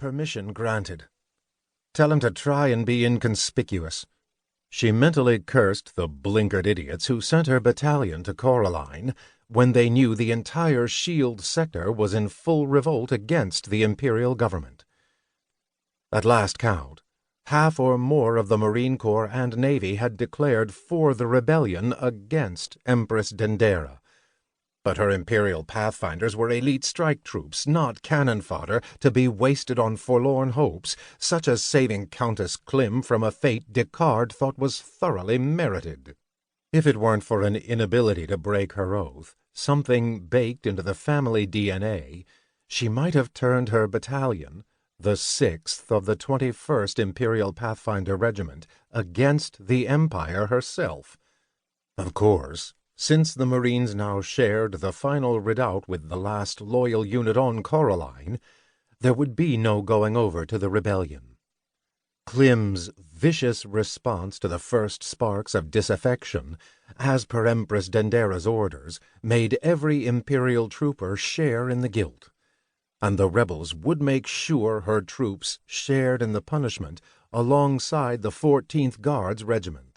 Permission granted. Tell him to try and be inconspicuous. She mentally cursed the blinkered idiots who sent her battalion to Coraline when they knew the entire Shield sector was in full revolt against the Imperial government. At last count, half or more of the Marine Corps and Navy had declared for the rebellion against Empress Dendera. But her Imperial Pathfinders were elite strike troops, not cannon fodder to be wasted on forlorn hopes, such as saving Countess Klim from a fate Descartes thought was thoroughly merited. If it weren't for an inability to break her oath, something baked into the family DNA, she might have turned her battalion, the 6th of the 21st Imperial Pathfinder Regiment, against the Empire herself. Of course, since the Marines now shared the final redoubt with the last loyal unit on Coraline, there would be no going over to the rebellion. Klim's vicious response to the first sparks of disaffection, as per Empress Dendera's orders, made every Imperial trooper share in the guilt, and the rebels would make sure her troops shared in the punishment alongside the 14th Guards Regiment.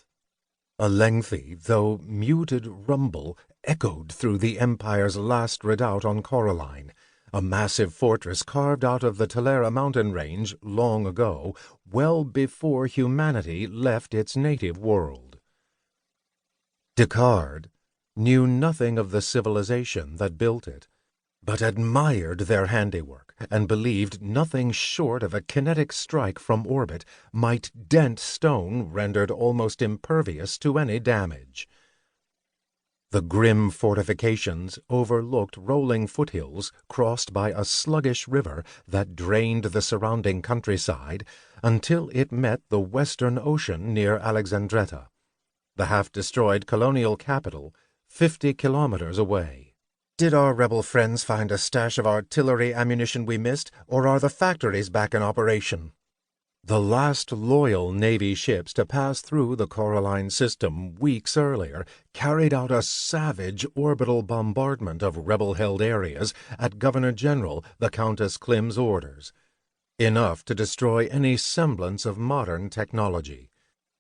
A lengthy, though muted rumble echoed through the Empire's last redoubt on Coraline, a massive fortress carved out of the Talera mountain range long ago, well before humanity left its native world. Descartes knew nothing of the civilization that built it, but admired their handiwork and believed nothing short of a kinetic strike from orbit might dent stone rendered almost impervious to any damage. The grim fortifications overlooked rolling foothills crossed by a sluggish river that drained the surrounding countryside until it met the Western Ocean near Alexandretta, the half-destroyed colonial capital 50 kilometers away. Did our rebel friends find a stash of artillery ammunition we missed, or are the factories back in operation? The last loyal Navy ships to pass through the Coraline system weeks earlier carried out a savage orbital bombardment of rebel-held areas at Governor-General the Countess Klim's orders, enough to destroy any semblance of modern technology.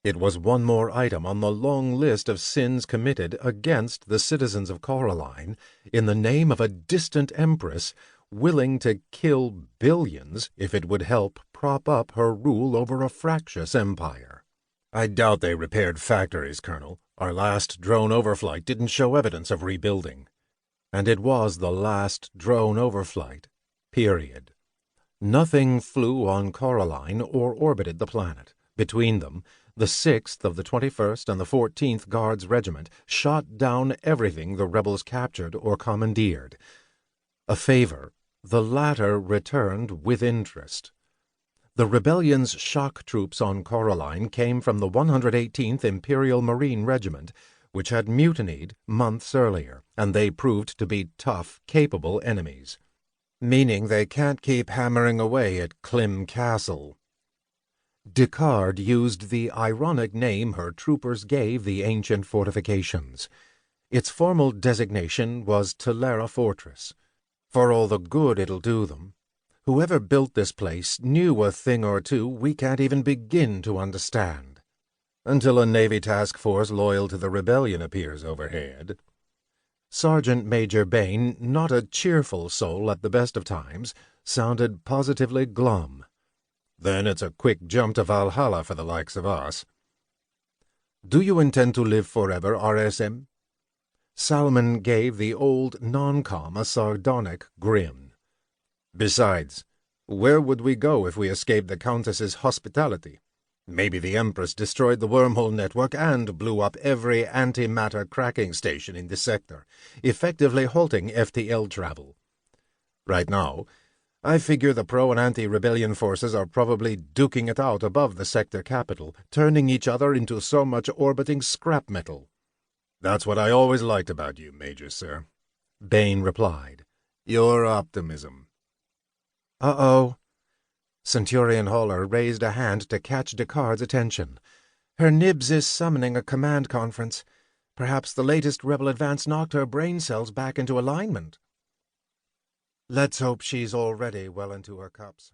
It was one more item on the long list of sins committed against the citizens of Coraline in the name of a distant empress willing to kill billions if it would help prop up her rule over a fractious empire. I doubt they repaired factories, Colonel. Our last drone overflight didn't show evidence of rebuilding. And it was the last drone overflight, period. Nothing flew on Coraline or orbited the planet. Between them, the 6th of the 21st and the 14th Guards Regiment shot down everything the rebels captured or commandeered. A favor the latter returned with interest. The rebellion's shock troops on Coraline came from the 118th Imperial Marine Regiment, which had mutinied months earlier, and they proved to be tough, capable enemies. Meaning they can't keep hammering away at Klim Castle. Descartes used the ironic name her troopers gave the ancient fortifications. Its formal designation was Talera Fortress. For all the good it'll do them, whoever built this place knew a thing or two we can't even begin to understand. Until a Navy task force loyal to the rebellion appears overhead. Sergeant Major Bain, not a cheerful soul at the best of times, sounded positively glum. Then it's a quick jump to Valhalla for the likes of us. Do you intend to live forever, RSM? Salmon gave the old non-com a sardonic grin. Besides, where would we go if we escaped the Countess's hospitality? Maybe the Empress destroyed the wormhole network and blew up every antimatter cracking station in the sector, effectively halting FTL travel. Right now, I figure the pro- and anti-rebellion forces are probably duking it out above the sector capital, turning each other into so much orbiting scrap metal. That's what I always liked about you, Major Sir, Bain replied. Your optimism. Uh-oh. Centurion Haller raised a hand to catch Descartes' attention. Her nibs is summoning a command conference. Perhaps the latest rebel advance knocked her brain cells back into alignment. Let's hope she's already well into her cups.